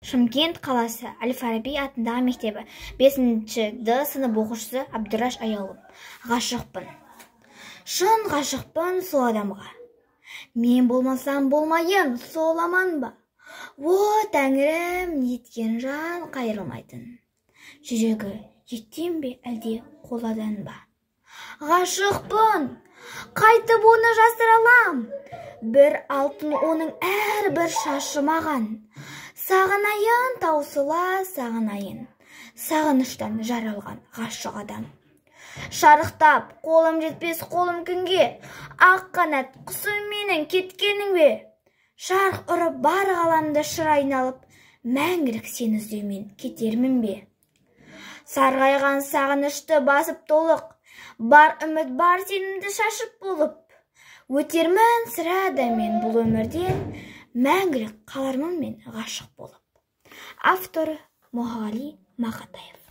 Шымкент қаласы Әл-Фараби атындағы мектебі 5-д сынып оқушысы Абдураш Аялым. Ғашықпын. Шын ғашықпын сол адамға. Мен болмасам болмайын, сол аман ба? О, Тәңірім, неткен жан қайырылмайтын. Жүрегі жеттен бе әлде қоладан ба? Ғашықпын. Қайтып оны жасыра алам. Бір алтын оның әрбір шашы маған. Сағынайын, таусыла сағынайын. Сағыныштан жаралған ғашық адам. Шарықтап, қолым жетпес қолым күнге. Ақ қанат құсым менің кеткенің бе? Шарқ ұрып бар ғаламды шыр айналып, мәңгілік сені іздеумен кетермін бе? Сарғайған сағынышты басып толық, бар үміт бар сенімді шашып болып. Өтермін сірә да мен бұл өмірден, мәңгілік қалармын мен ғашық болып. Авторы Мұғали Мақатаев.